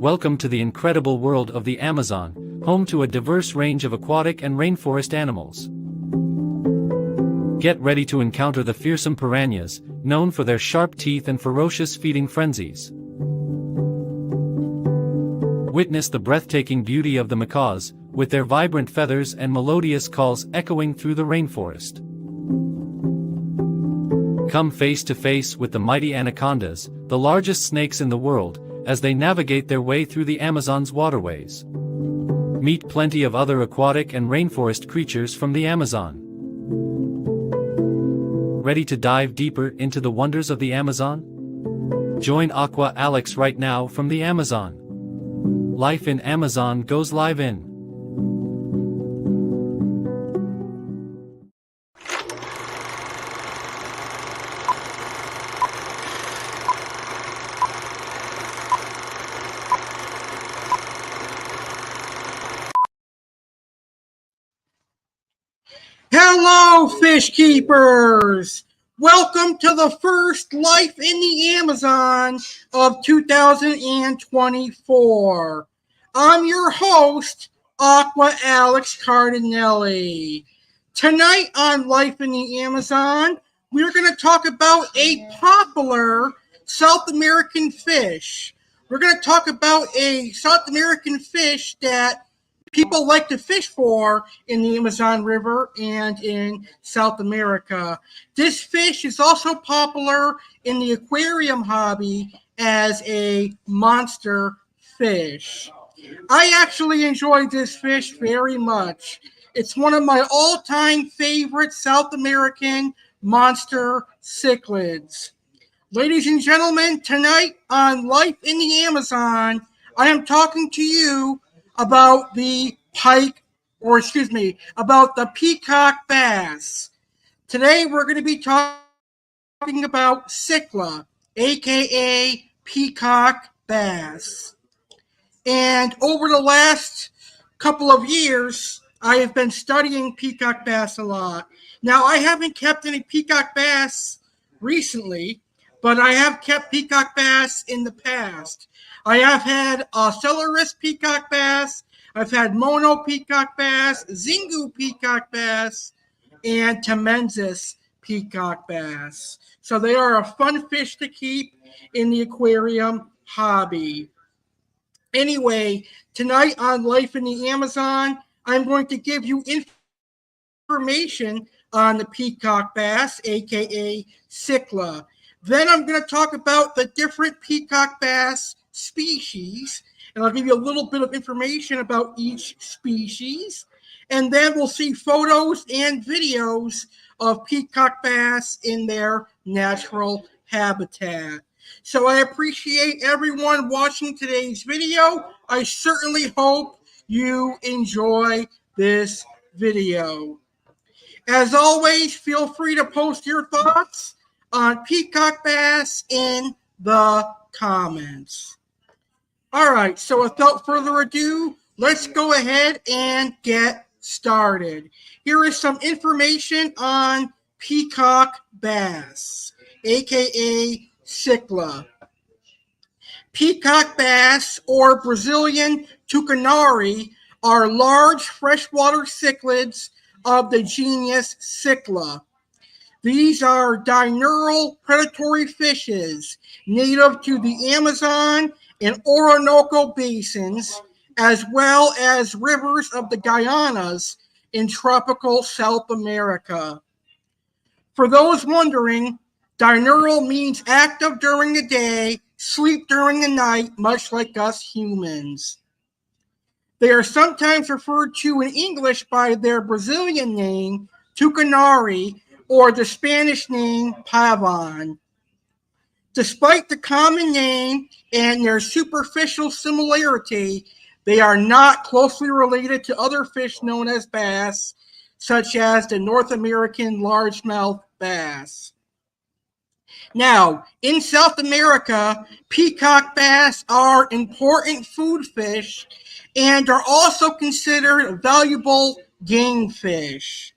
Welcome to the incredible world of the Amazon, home to a diverse range of aquatic and rainforest animals. Get ready to encounter the fearsome piranhas, known for their sharp teeth and ferocious feeding frenzies. Witness the breathtaking beauty of the macaws, with their vibrant feathers and melodious calls echoing through the rainforest. Come face to face with the mighty anacondas, the largest snakes in the world, as they navigate their way through the Amazon's waterways. Meet plenty of other aquatic and rainforest creatures from the Amazon. Ready to dive deeper into the wonders of the Amazon? Join Aqua Alex right now from the Amazon. Life in Amazon goes live in. Hello, fish keepers! Welcome to the first Life in the Amazon of 2024. I'm your host, Aqua Alex Cardinale. Tonight on Life in the Amazon, we're going to talk about a popular South American fish. We're going to talk about a South American fish that people like to fish for in the Amazon River and in South America. This fish is also popular in the aquarium hobby as a monster fish. I actually enjoy this fish very much. It's one of my all-time favorite South American monster cichlids. Ladies and gentlemen, tonight on Life in the Amazon, I am talking to you about the peacock bass. Today we're going to be talking about cichla, aka peacock bass. And over the last couple of years, I have been studying peacock bass a lot. Now, I haven't kept any peacock bass recently, but I have kept peacock bass in the past. I have had Celeris peacock bass, I've had mono peacock bass, Xingu peacock bass, and Temensis peacock bass. So they are a fun fish to keep in the aquarium hobby. Anyway, tonight on Life in the Amazon, I'm going to give you information on the peacock bass, aka cichla. Then I'm going to talk about the different peacock bass species, and I'll give you a little bit of information about each species. And then we'll see photos and videos of peacock bass in their natural habitat. So I appreciate everyone watching today's video. I certainly hope you enjoy this video. As always, feel free to post your thoughts on peacock bass in the comments. All right, so without further ado, let's go ahead and get started. Here is some information on peacock bass, aka cichla. Peacock bass, or Brazilian tucanari, are large freshwater cichlids of the genus Cichla. These are diurnal predatory fishes native to the Amazon and Orinoco basins, as well as rivers of the Guianas in tropical South America. For those wondering, diurnal means active during the day, sleep during the night, much like us humans. They are sometimes referred to in English by their Brazilian name, tucanari, or the Spanish name, pavon. Despite the common name and their superficial similarity, they are not closely related to other fish known as bass, such as the North American largemouth bass. Now, in South America, peacock bass are important food fish and are also considered valuable game fish.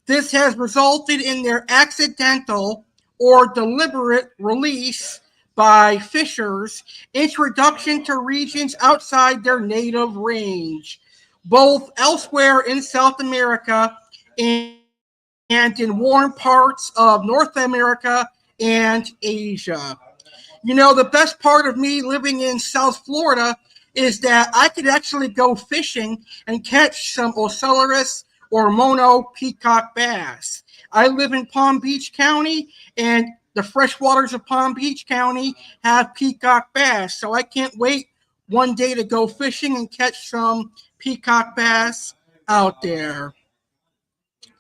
This has resulted in their accidental or deliberate release by fishers, introduction to regions outside their native range, both elsewhere in South America and in warm parts of North America and Asia. You know, the best part of me living in South Florida is that I could actually go fishing and catch some Ocellaris or mono peacock bass. I live in Palm Beach County, and the freshwaters of Palm Beach County have peacock bass. So I can't wait one day to go fishing and catch some peacock bass out there.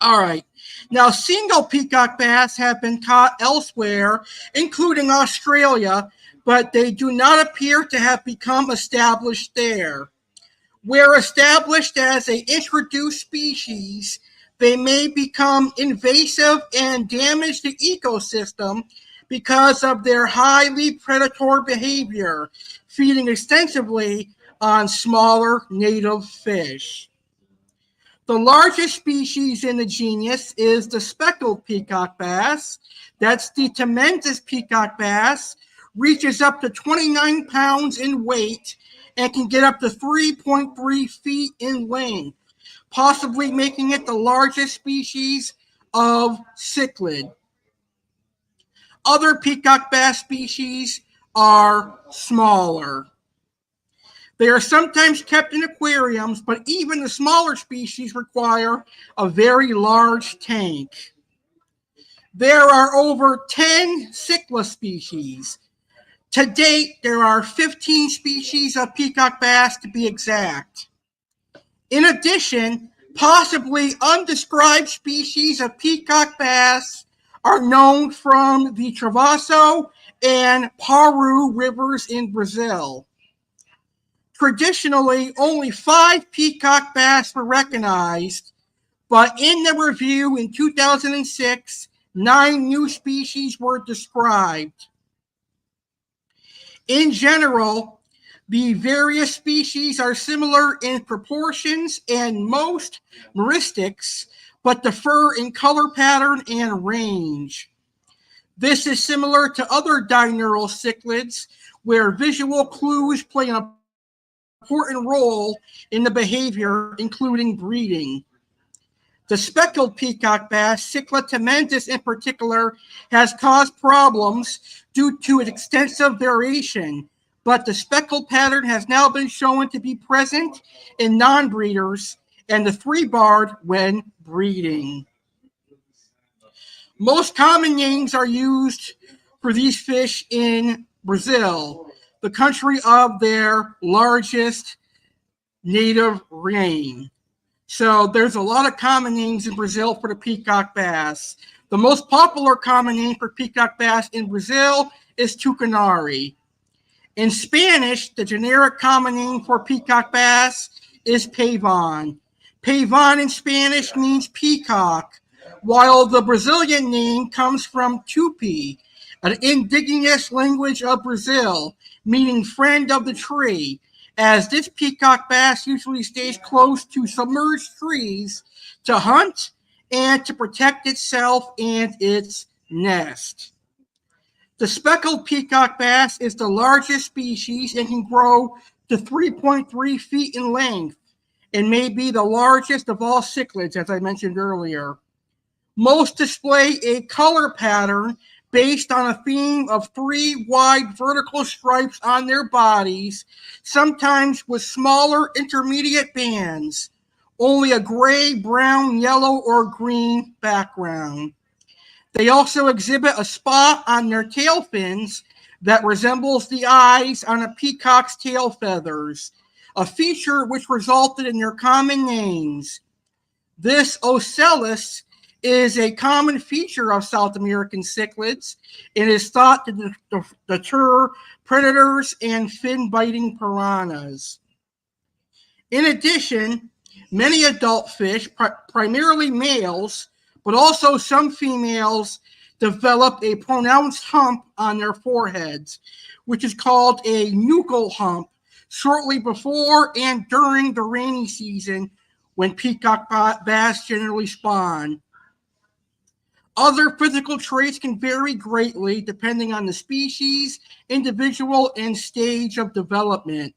All right. Now, single peacock bass have been caught elsewhere, including Australia, but they do not appear to have become established there. Where established as an introduced species, they may become invasive and damage the ecosystem because of their highly predatory behavior, feeding extensively on smaller native fish. The largest species in the genus is the speckled peacock bass. That's the tremendous peacock bass, reaches up to 29 pounds in weight and can get up to 3.3 feet in length, possibly making it the largest species of cichlid. Other peacock bass species are smaller. They are sometimes kept in aquariums, but even the smaller species require a very large tank. There are over 10 cichla species. To date, there are 15 species of peacock bass to be exact. In addition, possibly undescribed species of peacock bass are known from the Travasso and Paru rivers in Brazil. Traditionally, only 5 peacock bass were recognized, but in the review in 2006, 9 new species were described. In general, the various species are similar in proportions and most meristics, but differ in color pattern and range. This is similar to other diurnal cichlids, where visual clues play an important role in the behavior, including breeding. The speckled peacock bass, Cichla tremendous in particular, has caused problems due to its extensive variation, but the speckled pattern has now been shown to be present in non-breeders and the three-barred when breeding. Most common names are used for these fish in Brazil, the country of their largest native range. So there's a lot of common names in Brazil for the peacock bass. The most popular common name for peacock bass in Brazil is tucanari. In Spanish, the generic common name for peacock bass is pavon. Pavon in Spanish means peacock, while the Brazilian name comes from tupi, an indigenous language of Brazil, meaning friend of the tree, as this peacock bass usually stays close to submerged trees to hunt and to protect itself and its nest. The speckled peacock bass is the largest species and can grow to 3.3 feet in length and may be the largest of all cichlids, as I mentioned earlier. Most display a color pattern based on a theme of 3 wide vertical stripes on their bodies, sometimes with smaller intermediate bands, only a gray, brown, yellow, or green background. They also exhibit a spot on their tail fins that resembles the eyes on a peacock's tail feathers, a feature which resulted in their common names. This ocellus is a common feature of South American cichlids and is thought to deter predators and fin-biting piranhas. In addition, many adult fish, primarily males, but also some females, develop a pronounced hump on their foreheads, which is called a nuchal hump, shortly before and during the rainy season when peacock bass generally spawn. Other physical traits can vary greatly depending on the species, individual, and stage of development.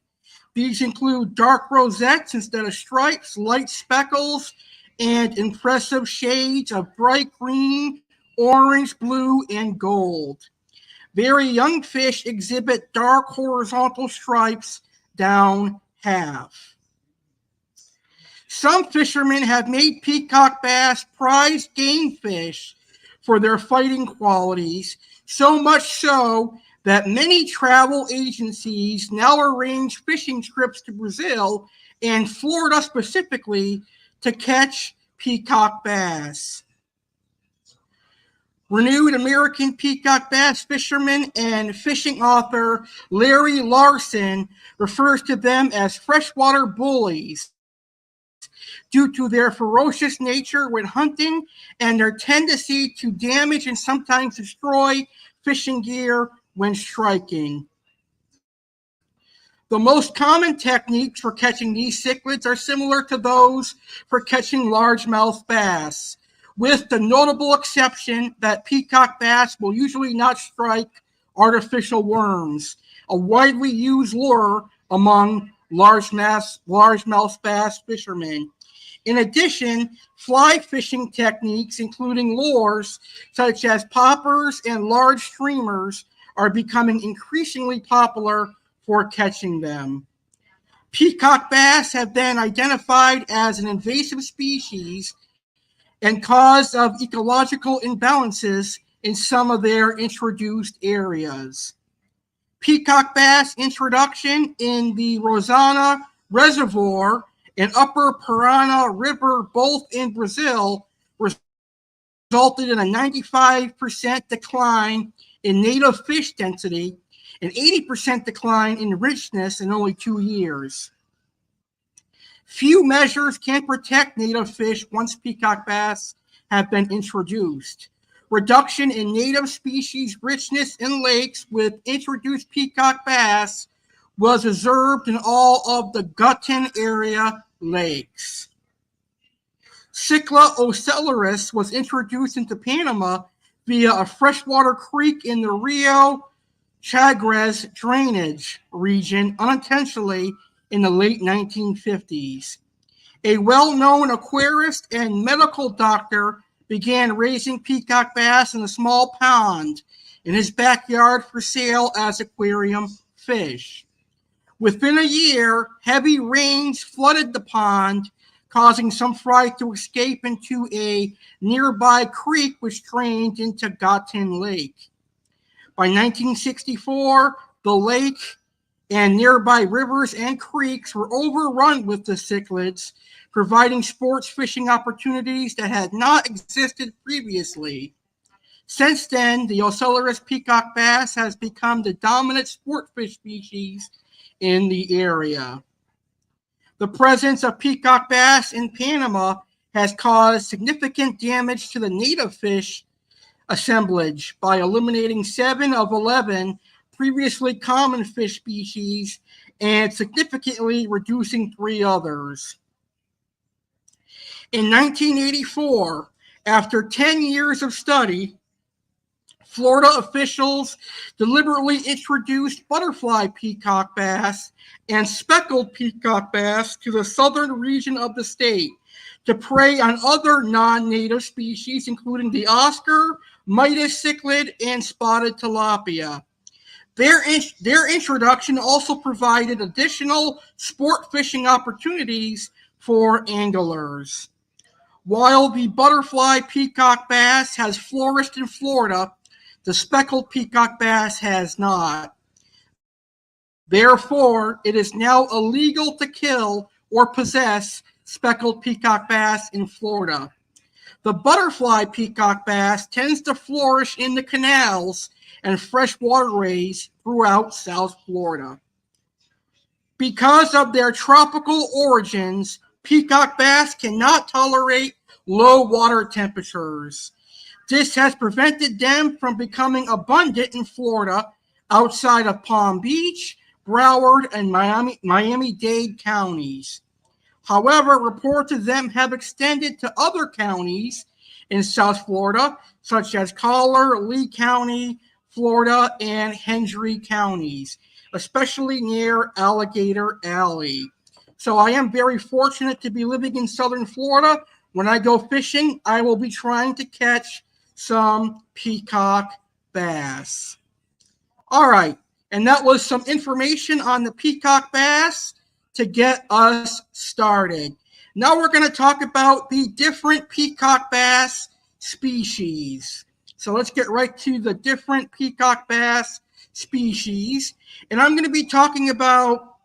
These include dark rosettes instead of stripes, light speckles, and impressive shades of bright green, orange, blue, and gold. Very young fish exhibit dark horizontal stripes down half. Some fishermen have made peacock bass prized game fish for their fighting qualities, so much so that many travel agencies now arrange fishing trips to Brazil and Florida specifically to catch peacock bass. Renewed American peacock bass fisherman and fishing author Larry Larson refers to them as freshwater bullies due to their ferocious nature when hunting and their tendency to damage and sometimes destroy fishing gear when striking. The most common techniques for catching these cichlids are similar to those for catching largemouth bass, with the notable exception that peacock bass will usually not strike artificial worms, a widely used lure among largemouth bass fishermen. In addition, fly fishing techniques, including lures such as poppers and large streamers, are becoming increasingly popular for catching them. Peacock bass have been identified as an invasive species and cause of ecological imbalances in some of their introduced areas. Peacock bass introduction in the Rosana Reservoir and Upper Parana River, both in Brazil, resulted in a 95% decline in native fish density and 80% decline in richness in only 2 years. Few measures can protect native fish once peacock bass have been introduced. Reduction in native species richness in lakes with introduced peacock bass was observed in all of the Gutton area lakes. Cichla ocellaris was introduced into Panama via a freshwater creek in the Rio Chagres drainage region unintentionally in the late 1950s. A well-known aquarist and medical doctor began raising peacock bass in a small pond in his backyard for sale as aquarium fish. Within a year, heavy rains flooded the pond, causing some fry to escape into a nearby creek which drained into Gutton Lake. By 1964, the lake and nearby rivers and creeks were overrun with the cichlids, providing sports fishing opportunities that had not existed previously. Since then, the ocellaris peacock bass has become the dominant sport fish species in the area. The presence of peacock bass in Panama has caused significant damage to the native fish assemblage by eliminating 7 of 11 previously common fish species and significantly reducing 3 others. In 1984, after 10 years of study, Florida officials deliberately introduced butterfly peacock bass and speckled peacock bass to the southern region of the state to prey on other non-native species, including the Oscar, Midas cichlid, and spotted tilapia. Their introduction also provided additional sport fishing opportunities for anglers. While the butterfly peacock bass has flourished in Florida, the speckled peacock bass has not. Therefore, it is now illegal to kill or possess speckled peacock bass in Florida. The butterfly peacock bass tends to flourish in the canals and fresh waterways throughout South Florida. Because of their tropical origins, peacock bass cannot tolerate low water temperatures. This has prevented them from becoming abundant in Florida outside of Palm Beach, Broward, and Miami-Dade counties. However, reports of them have extended to other counties, in South Florida, such as Collier, Lee County, Florida, and Hendry counties, especially near Alligator Alley. So I am very fortunate to be living in Southern Florida. When I go fishing, I will be trying to catch some peacock bass. All right, and that was some information on the peacock bass to get us started. Now we're going to talk about the different peacock bass species. So let's get right to the different peacock bass species. And I'm going to be talking about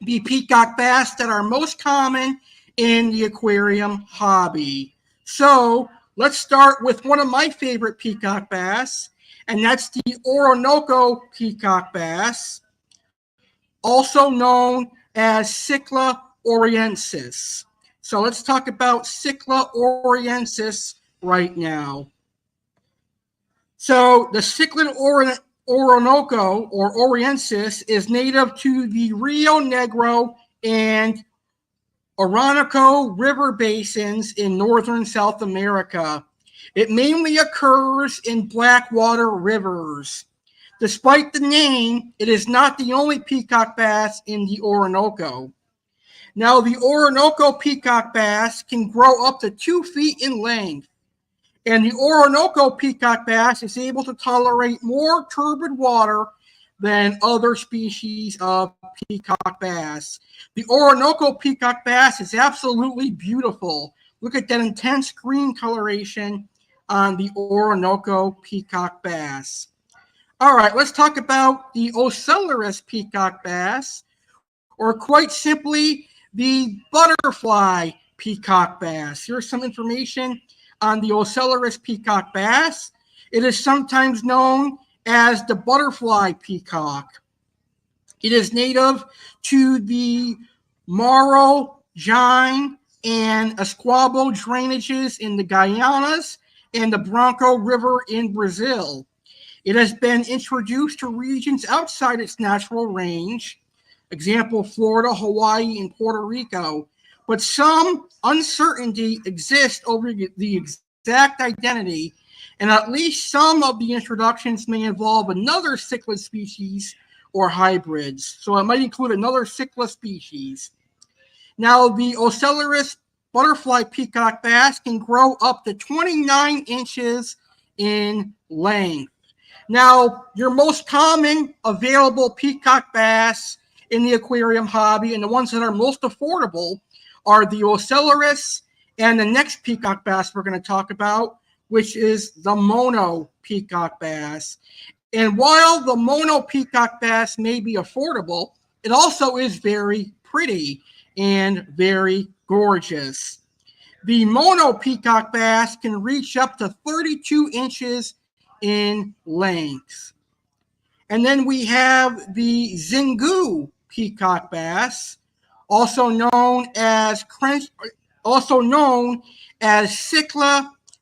the peacock bass that are most common in the aquarium hobby. So let's start with one of my favorite peacock bass, and that's the Orinoco peacock bass, also known as Cichla oriensis. So let's talk about Cichla oriensis right now. So the cichlid Orinoco or oriensis is native to the Rio Negro and Orinoco river basins in northern South America. It mainly occurs in blackwater rivers. Despite the name, it is not the only peacock bass in the Orinoco. Now, the Orinoco peacock bass can grow up to 2 feet in length, and the Orinoco peacock bass is able to tolerate more turbid water than other species of peacock bass. The Orinoco peacock bass is absolutely beautiful. Look at that intense green coloration on the Orinoco peacock bass. All right, let's talk about the Ocellaris peacock bass, or quite simply, the butterfly peacock bass. Here's some information on the Ocellaris peacock bass. It is sometimes known as the butterfly peacock. It is native to the Maro, Jaime, and Esquabo drainages in the Guianas and the Branco River in Brazil. It has been introduced to regions outside its natural range, example, Florida, Hawaii, and Puerto Rico, but some uncertainty exists over the exact identity, and at least some of the introductions may involve another cichlid species or hybrids. So it might include another cichla species. Now, the Ocellaris butterfly peacock bass can grow up to 29 inches in length. Now, your most common available peacock bass in the aquarium hobby, and the ones that are most affordable, are the Ocellaris and the next peacock bass we're going to talk about, which is the mono peacock bass. And while the mono peacock bass may be affordable, it also is very pretty and very gorgeous. The mono peacock bass can reach up to 32 inches in length. And then we have the Xingu peacock bass, also known as Cichla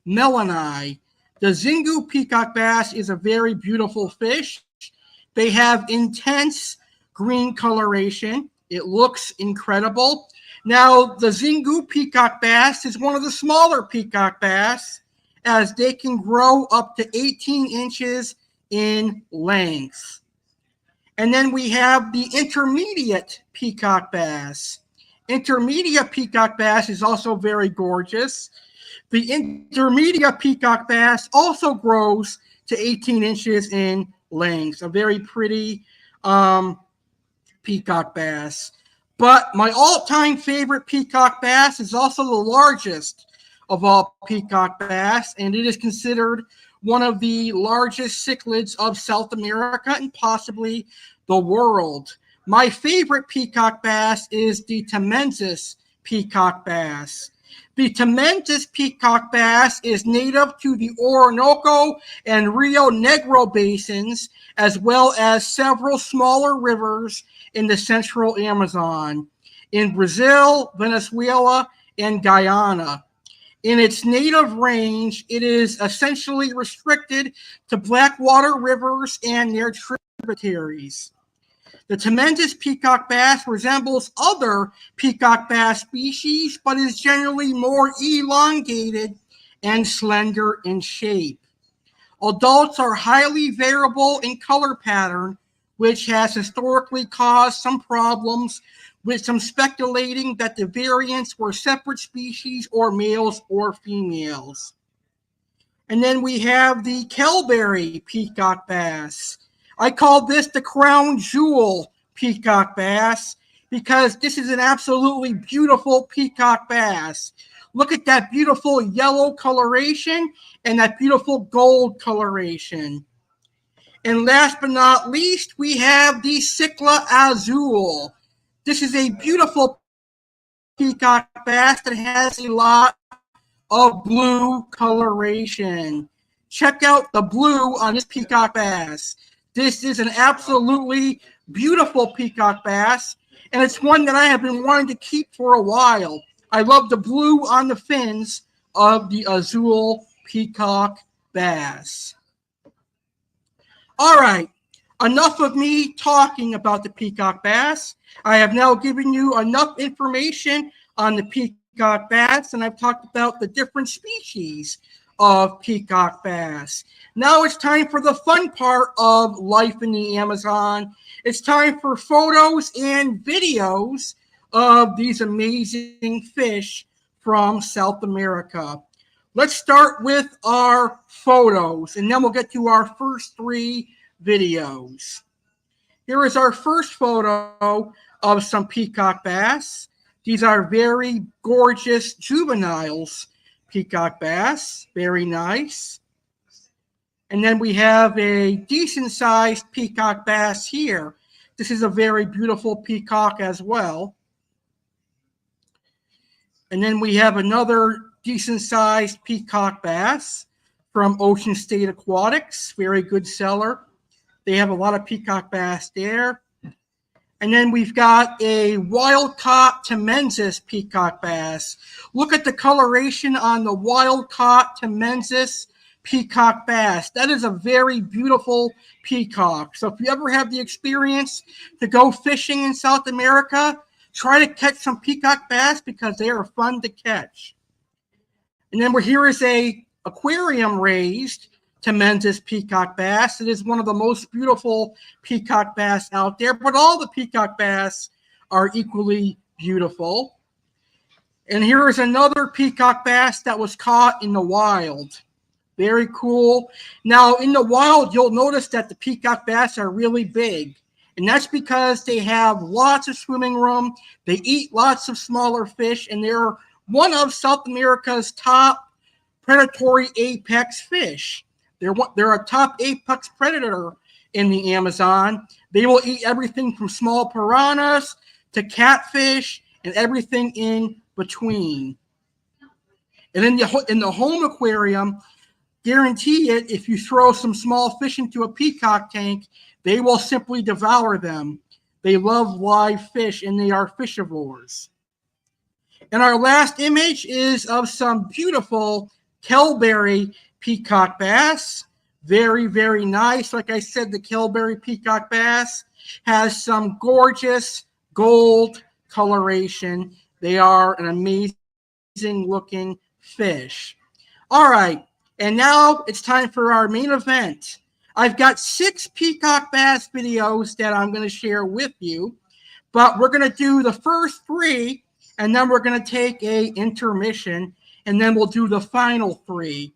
melani. The Xingu peacock bass is a very beautiful fish. They have intense green coloration. It looks incredible. Now, the Xingu peacock bass is one of the smaller peacock bass, as they can grow up to 18 inches in length. And then we have the intermediate peacock bass. Intermediate peacock bass is also very gorgeous. The intermediate peacock bass also grows to 18 inches in length. A very pretty peacock bass. But my all-time favorite peacock bass is also the largest of all peacock bass, and it is considered one of the largest cichlids of South America and possibly the world. My favorite peacock bass is the Temensis peacock bass. The Temensis peacock bass is native to the Orinoco and Rio Negro basins, as well as several smaller rivers in the central Amazon, in Brazil, Venezuela, and Guyana. In its native range, it is essentially restricted to blackwater rivers and their tributaries. The Temensis peacock bass resembles other peacock bass species, but is generally more elongated and slender in shape. Adults are highly variable in color pattern, which has historically caused some problems, with some speculating that the variants were separate species or males or females. And then we have the Kelberry peacock bass. I call this the crown jewel peacock bass because this is an absolutely beautiful peacock bass. Look at that beautiful yellow coloration and that beautiful gold coloration. And last but not least, we have the cichla azul. This is a beautiful peacock bass that has a lot of blue coloration. Check out the blue on this peacock bass. This is an absolutely beautiful peacock bass, and it's one that I have been wanting to keep for a while. I love the blue on the fins of the azul peacock bass. All right, enough of me talking about the peacock bass. I have now given you enough information on the peacock bass, and I've talked about the different species of peacock bass. Now it's time for the fun part of life in the Amazon. It's time for photos and videos of these amazing fish from South America. Let's start with our photos, and then we'll get to our first three videos. Here is our first photo of some peacock bass. These are very gorgeous juveniles peacock bass, very nice. And then we have a decent sized peacock bass here. This is a very beautiful peacock as well. And then we have another decent sized peacock bass from Ocean State Aquatics, very good seller. They have a lot of peacock bass there. And then we've got a wild-caught Temensis peacock bass. Look at the coloration on the wild-caught Temensis peacock bass. That is a very beautiful peacock. So if you ever have the experience to go fishing in South America, try to catch some peacock bass because they are fun to catch. And then here is a aquarium-raised Temensis peacock bass. It is one of the most beautiful peacock bass out there, but all the peacock bass are equally beautiful. And here is another peacock bass that was caught in the wild. Very cool. Now, in the wild, you'll notice that the peacock bass are really big, and that's because they have lots of swimming room. They eat lots of smaller fish, and they're one of South America's top predatory apex fish. They're a top apex predator in the Amazon. They will eat everything from small piranhas to catfish and everything in between. And in the home aquarium, guarantee it, if you throw some small fish into a peacock tank, they will simply devour them. They love live fish, and they are fishivores. And our last image is of some beautiful Kelberry peacock bass. Very, very nice. Like I said, the Kelberry peacock bass has some gorgeous gold coloration. They are an amazing looking fish. All right, and now it's time for our main event. I've got 6 peacock bass videos that I'm going to share with you, but we're going to do the first 3, and then we're going to take a intermission, and then we'll do the final 3.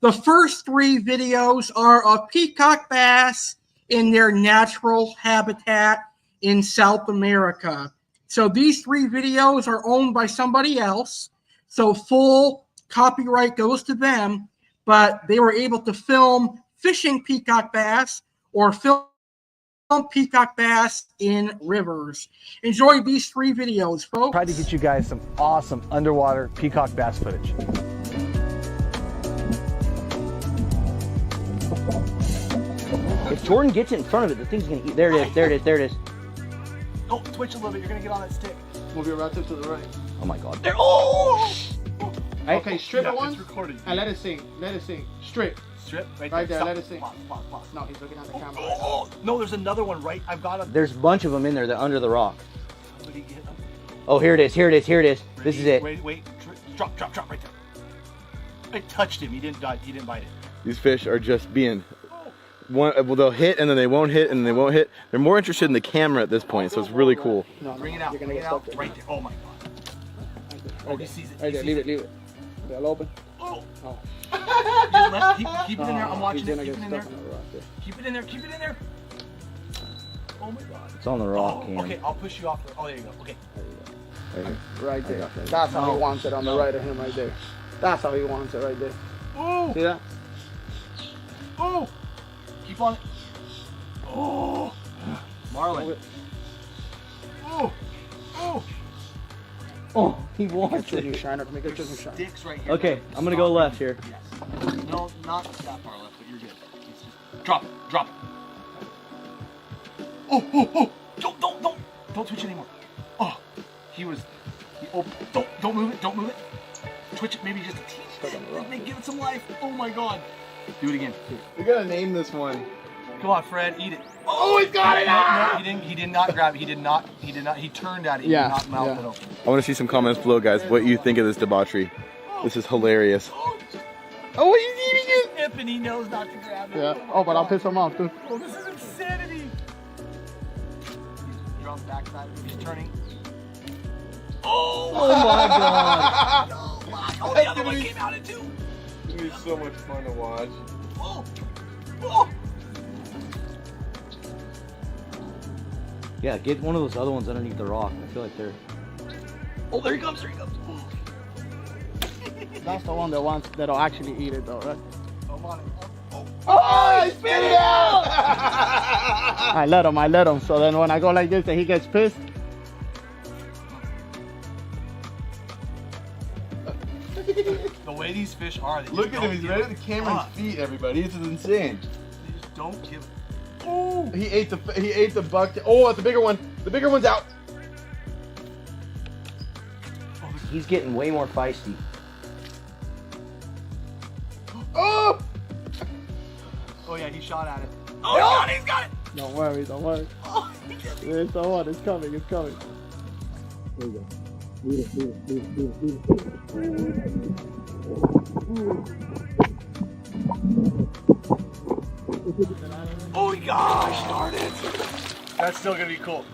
The first 3 videos are of peacock bass in their natural habitat in South America. So these 3 videos are owned by somebody else, so full copyright goes to them, but they were able to film fishing peacock bass or film peacock bass in rivers. Enjoy these 3 videos, folks. Tried to get you guys some awesome underwater peacock bass footage. If Jordan gets it in front of it, the thing's gonna eat. There it is, there it is, there it is. Oh, twitch a little bit, you're gonna get on that stick. Move your route to the right. Oh my god. There, oh! Right? Okay, strip it once, and let it sing, Strip. Strip, right there, Stop. let it sing. Pause. No, he's looking at the camera. Oh, no, there's another one right. I've got a. There's a bunch of them in there. They're under the rock. What do you get? Oh, here it is, here it is, here it is. This is it. Wait. Drop right there. I touched him. He didn't bite it. These fish are just being well, they'll hit and then they won't hit and then they won't hit. They're more interested in the camera at this point, so it's really cool. No, Bring it out. Bring it out. Right there. Oh my god. Oh, he sees it. Right there, leave it. They'll open. Oh. Keep it in there. I'm watching it. Keep it in there. Keep it in there. Keep it in there. Oh my god. It's on the rock. Oh, okay, I'll push you off. Oh, there you go. Okay. Right there. That's how he wants it on the right of him right there. That's how he wants it right there. Oh. See that? Oh. Keep on it. Oh. Marlin. Oh. Oh. Oh, he wants Get it. your shiner. Make it just shine. Sticks right here. Okay, I'm gonna go left here. Yes. No, not that far left, but you're good. It's just drop it. Drop it. Oh, oh, oh. Don't twitch anymore. Oh, don't move it. Don't move it. Twitch it maybe just a teeny bit. Give it some life. Oh my god. Do it again. We gotta name this one. Come on, Fred, eat it. Oh, he's got it! No, he did not grab it. He did not. He turned at it. He did not mouth it open. I want to see some comments below, guys. What you think of this debauchery? This is hilarious. Oh, he's eating it! Anthony knows not to grab it. Yeah. Oh, but I'll piss him off too. Oh, this is insanity. He's on the backside. He's turning. Oh my god! Oh my! Oh, the other one came out at two. It's gonna be so much fun to watch. Oh! Oh! Yeah, get one of those other ones underneath the rock. I feel like they're... Oh, there he comes! There he comes! That's the one that'll actually eat it though, right? Come on! Oh, he spit it out! I let him. So then when I go like this and he gets pissed. The way these fish are, they Look at him, he's right at the camera's feet, everybody. This is insane. They just don't give it. Oh! He ate the buck. Oh, it's a bigger one. The bigger one's out. He's getting way more feisty. Oh! Oh yeah, he shot at it. Oh god, he's got it! Don't worry. Oh, he just... It's the one. It's coming. There you go. Oh gosh, darn it! That's still gonna be cool.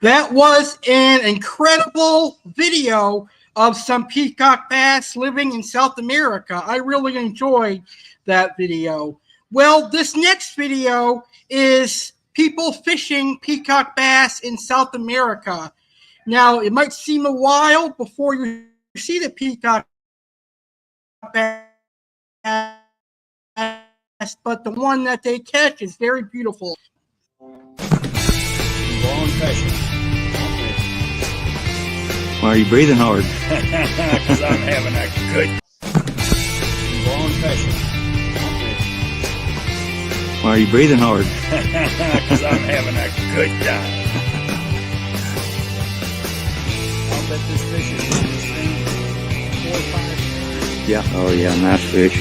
That was an incredible video of some peacock bass living in South America. I really enjoyed that video. Well, this next video is people fishing peacock bass in South America. Now, it might seem a while before you see the peacock bass, but the one that they catch is very beautiful. Why are you breathing hard? Because I'm having a good Why are you breathing hard? Because I'm having a good time. I'll bet this fish is in this thing 4 or 5 times. Yeah. Oh yeah, nice fish.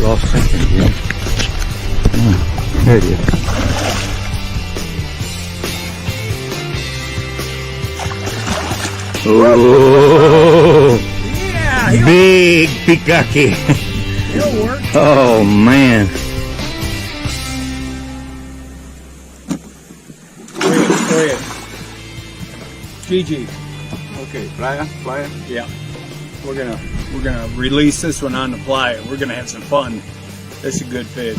Lost something again. Oh, there it is. Oh, yeah, big peacocky. It'll work. Oh man. Wait. GG. Okay, playa. Yeah. We're gonna release this one on the playa. We're gonna have some fun. This is a good fish.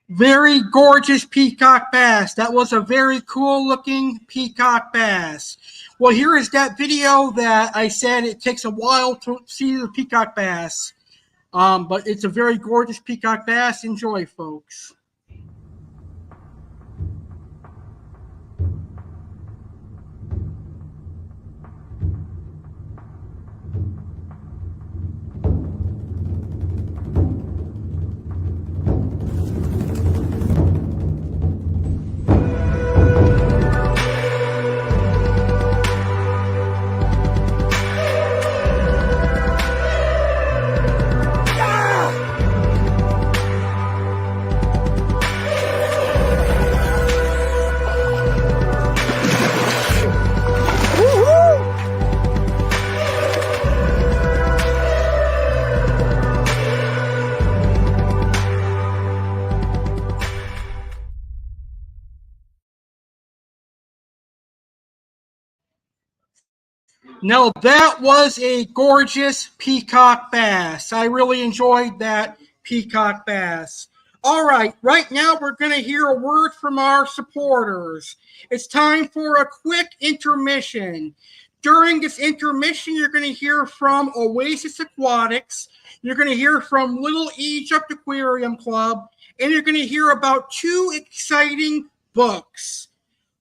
Very gorgeous peacock bass. That was a very cool looking peacock bass. Well, here is that video that I said it takes a while to see the peacock bass. But it's a very gorgeous peacock bass. Enjoy, folks. Now, that was a gorgeous peacock bass. I really enjoyed that peacock bass. All right now we're going to hear a word from our supporters. It's time for a quick intermission. During this intermission, you're going to hear from Oasis Aquatics, you're going to hear from Little Egypt Aquarium Club, and you're going to hear about 2 exciting books.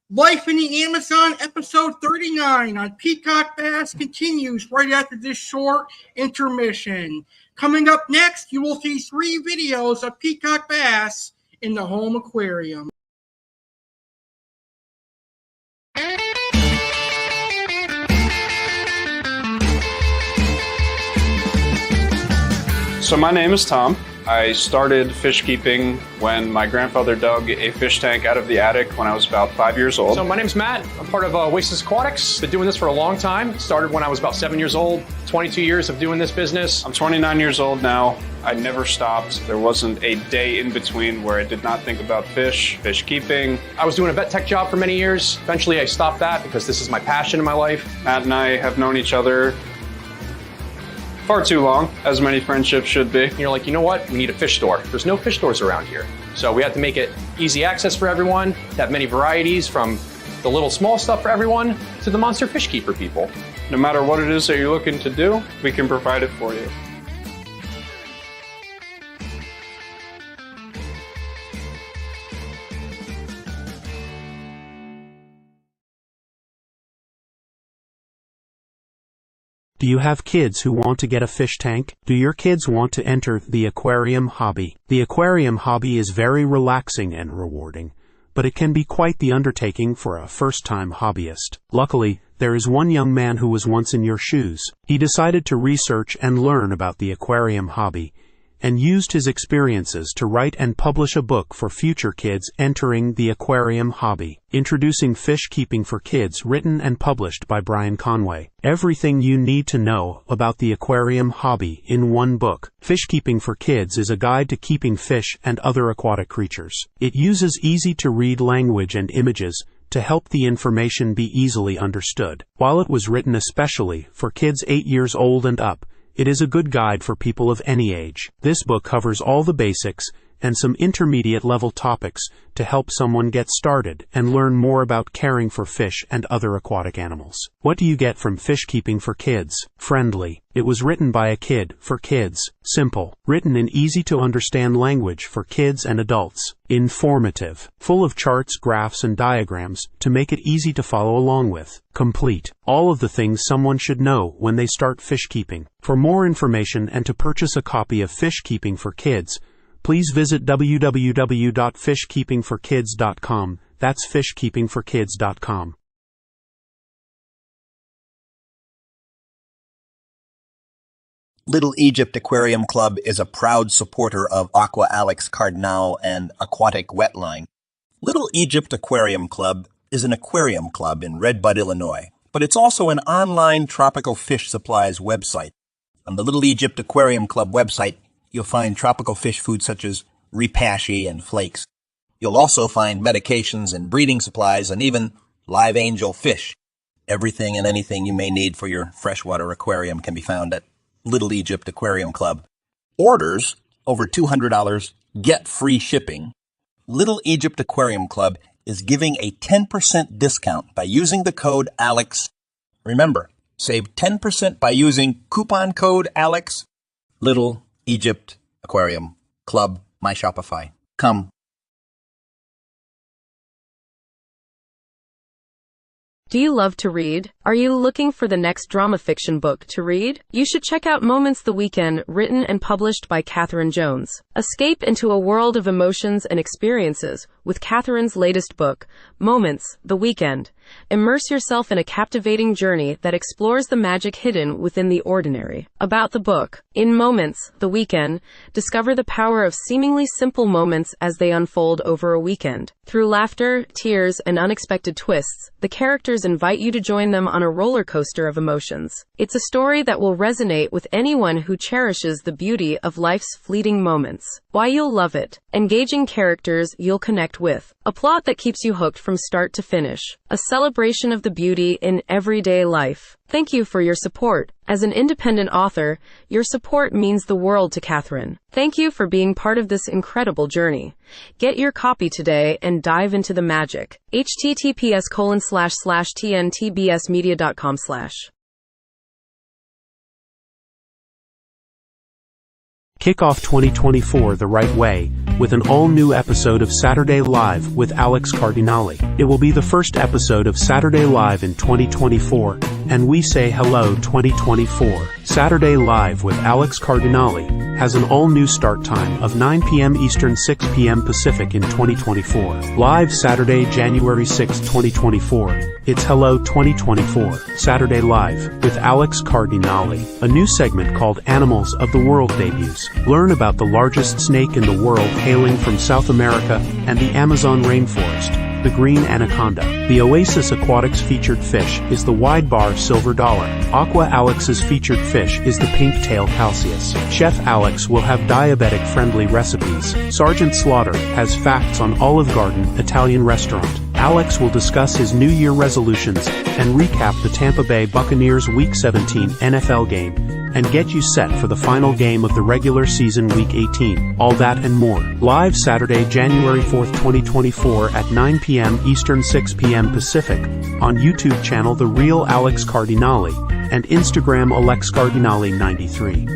Life in the Amazon, episode 39 on Peacock Bass continues right after this short intermission. Coming up next, you will see 3 videos of Peacock Bass in the home aquarium. So my name is Tom. I started fish keeping when my grandfather dug a fish tank out of the attic when I was about 5 years old. So my name's Matt. I'm part of Oasis Aquatics. Been doing this for a long time. Started when I was about 7 years old. 22 years of doing this business. I'm 29 years old now. I never stopped. There wasn't a day in between where I did not think about fish keeping. I was doing a vet tech job for many years. Eventually I stopped that because this is my passion in my life. Matt and I have known each other far too long, as many friendships should be. And you're like, you know what? We need a fish store. There's no fish stores around here. So we had to make it easy access for everyone, to have many varieties from the little small stuff for everyone to the monster fish keeper people. No matter what it is that you're looking to do, we can provide it for you. Do you have kids who want to get a fish tank? Do your kids want to enter the aquarium hobby? The aquarium hobby is very relaxing and rewarding, but it can be quite the undertaking for a first-time hobbyist. Luckily, there is one young man who was once in your shoes. He decided to research and learn about the aquarium hobby, and used his experiences to write and publish a book for future kids entering the aquarium hobby. Introducing Fish Keeping for Kids, written and published by Brian Conway. Everything you need to know about the aquarium hobby in one book. Fish Keeping for Kids is a guide to keeping fish and other aquatic creatures. It uses easy-to-read language and images to help the information be easily understood. While it was written especially for kids 8 years old and up, it is a good guide for people of any age. This book covers all the basics and some intermediate level topics to help someone get started and learn more about caring for fish and other aquatic animals. What do you get from Fish Keeping for Kids? Friendly. It was written by a kid for kids. Simple. Written in easy to understand language for kids and adults. Informative. Full of charts, graphs, and diagrams to make it easy to follow along with. Complete. All of the things someone should know when they start fish keeping. For more information and to purchase a copy of Fish Keeping for Kids, please visit www.fishkeepingforkids.com. That's fishkeepingforkids.com. Little Egypt Aquarium Club is a proud supporter of Aqua Alex, Cardinale, and Aquatic Wetline. Little Egypt Aquarium Club is an aquarium club in Redbud, Illinois, but it's also an online tropical fish supplies website. On the Little Egypt Aquarium Club website, you'll find tropical fish food such as repashy and flakes. You'll also find medications and breeding supplies and even live angelfish. Everything and anything you may need for your freshwater aquarium can be found at Little Egypt Aquarium Club. Orders over $200, get free shipping. Little Egypt Aquarium Club is giving a 10% discount by using the code ALEX. Remember, save 10% by using coupon code ALEX. Little Egypt Aquarium Club, my Shopify. Come. Do you love to read? Are you looking for the next drama fiction book to read? You should check out Moments the Weekend, written and published by Catherine Jones. Escape into a world of emotions and experiences with Catherine's latest book, Moments the Weekend. Immerse yourself in a captivating journey that explores the magic hidden within the ordinary. About the book: in Moments the Weekend, discover the power of seemingly simple moments as they unfold over a weekend. Through laughter, tears, and unexpected twists, the characters invite you to join them on a roller coaster of emotions. It's a story that will resonate with anyone who cherishes the beauty of life's fleeting moments. Why you'll love it: engaging characters you'll connect with, a plot that keeps you hooked from start to finish, a celebration of the beauty in everyday life. Thank you for your support. As an independent author, your support means the world to Catherine. Thank you for being part of this incredible journey. Get your copy today and dive into the magic. https://tntbsmedia.com/ Kick off 2024 the right way with an all-new episode of Saturday Live with Alex Cardinale. It will be the first episode of Saturday Live in 2024, and we say hello 2024. Saturday Live with Alex Cardinale has an all-new start time of 9 p.m. Eastern, 6 p.m. Pacific in 2024. Live Saturday, January 6, 2024. It's Hello 2024, Saturday Live with Alex Cardinale. A new segment called Animals of the World debuts. Learn about the largest snake in the world hailing from South America and the Amazon rainforest, the green anaconda. The Oasis Aquatics featured fish is the wide bar silver dollar. Aqua Alex's featured fish is the pink tail calceus. Chef Alex will have diabetic-friendly recipes. Sergeant Slaughter has facts on Olive Garden Italian restaurant. Alex will discuss his New Year resolutions and recap the Tampa Bay Buccaneers Week 17 NFL game and get you set for the final game of the regular season Week 18. All that and more. Live Saturday, January 4th, 2024 at 9 p.m. Eastern, 6 p.m. Pacific on YouTube channel The Real Alex Cardinale and Instagram Alex Cardinale 93.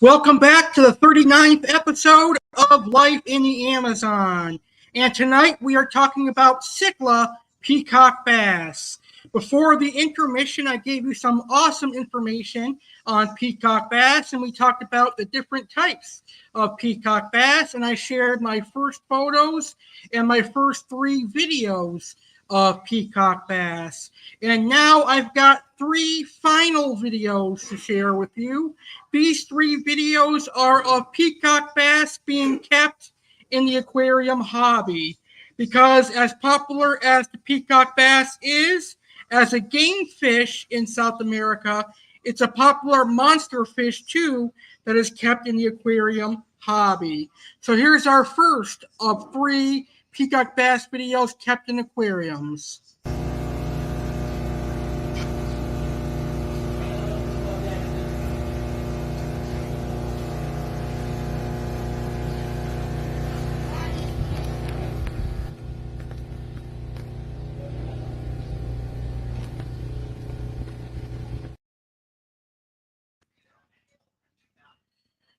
Welcome back to the 39th episode of Life in the Amazon. And tonight we are talking about cichla peacock bass. Before the intermission, I gave you some awesome information on peacock bass, and we talked about the different types of peacock bass, and I shared my first photos and my first 3 videos of peacock bass. And now I've got 3 final videos to share with you. These 3 videos are of peacock bass being kept in the aquarium hobby, because as popular as the peacock bass is as a game fish in South America, it's a popular monster fish too that is kept in the aquarium hobby. So here's our first of 3 peacock bass videos kept in aquariums.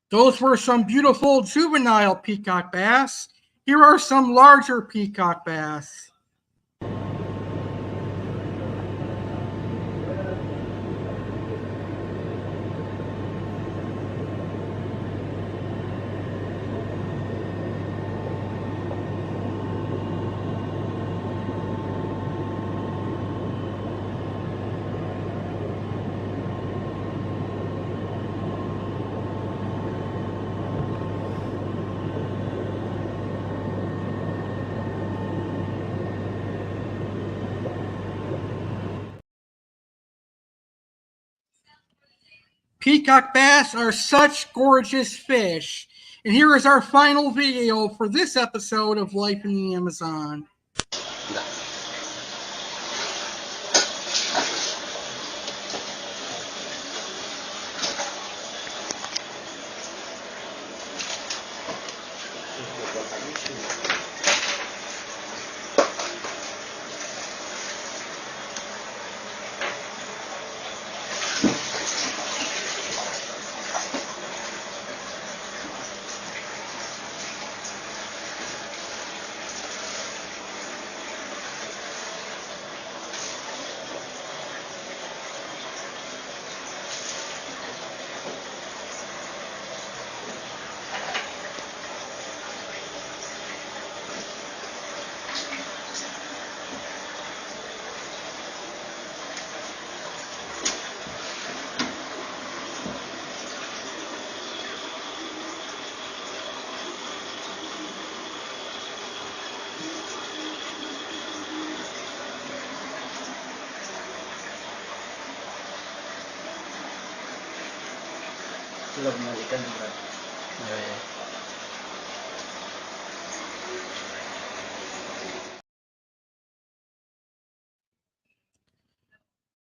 Those were some beautiful juvenile peacock bass. Here are some larger peacock bass. Peacock bass are such gorgeous fish. And here is our final video for this episode of Life in the Amazon.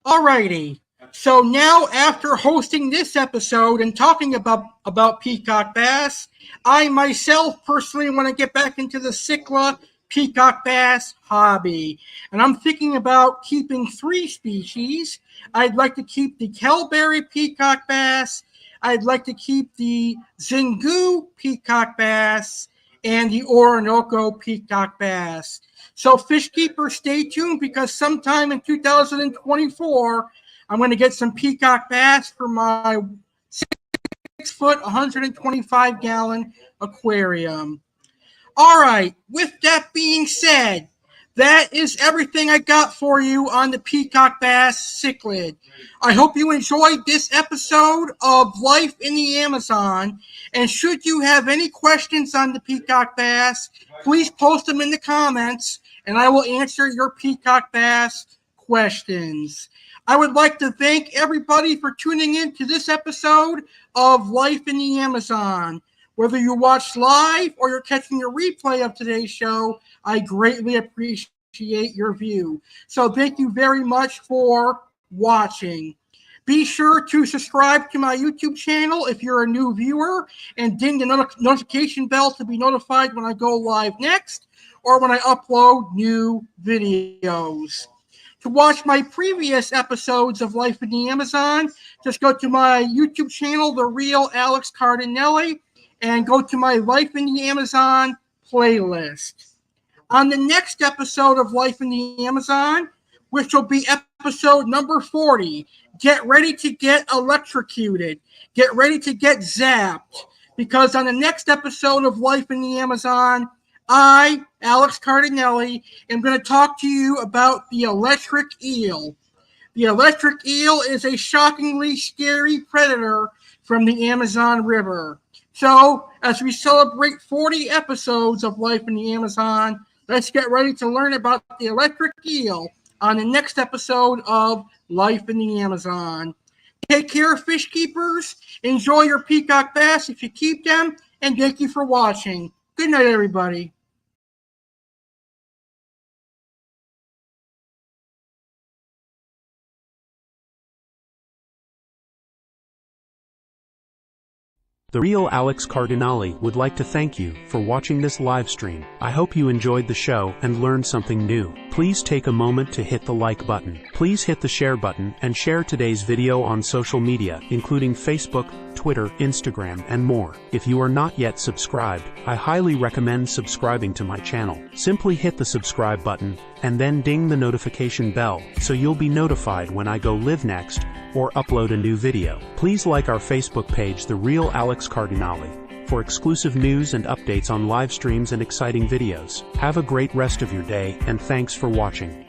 Alrighty. So now, after hosting this episode and talking about peacock bass, I myself personally want to get back into the cichla peacock bass hobby. And I'm thinking about keeping 3 species. I'd like to keep the Kelberry peacock bass, I'd like to keep the Xingu peacock bass, and the Orinoco peacock bass. So fish keepers, stay tuned, because sometime in 2024, I'm going to get some peacock bass for my 6-foot, 125-gallon aquarium. All right, with that being said, that is everything I got for you on the peacock bass cichlid. I hope you enjoyed this episode of Life in the Amazon. And should you have any questions on the peacock bass, please post them in the comments, and I will answer your peacock bass questions. I would like to thank everybody for tuning in to this episode of Life in the Amazon. Whether you watch live or you're catching a replay of today's show, I greatly appreciate your view. So thank you very much for watching. Be sure to subscribe to my YouTube channel if you're a new viewer, and ding the notification bell to be notified when I go live next or when I upload new videos. To watch my previous episodes of Life in the Amazon, just go to my YouTube channel, The Real Alex Cardinale, and go to my Life in the Amazon playlist. On the next episode of Life in the Amazon, which will be episode number 40, get ready to get electrocuted. Get ready to get zapped. Because on the next episode of Life in the Amazon, I, Alex Cardinale, am going to talk to you about the electric eel. The electric eel is a shockingly scary predator from the Amazon River. So, as we celebrate 40 episodes of Life in the Amazon, let's get ready to learn about the electric eel on the next episode of Life in the Amazon. Take care, fish keepers. Enjoy your peacock bass if you keep them, and thank you for watching. Good night, everybody. The Real Alex Cardinale would like to thank you for watching this live stream. I hope you enjoyed the show and learned something new. Please take a moment to hit the like button. Please hit the share button and share today's video on social media, including Facebook, Twitter, Instagram, and more. If you are not yet subscribed, I highly recommend subscribing to my channel. Simply hit the subscribe button and then ding the notification bell so you'll be notified when I go live next or upload a new video. Please like our Facebook page, The Real Alex Cardinale, for exclusive news and updates on live streams and exciting videos. Have a great rest of your day, and thanks for watching.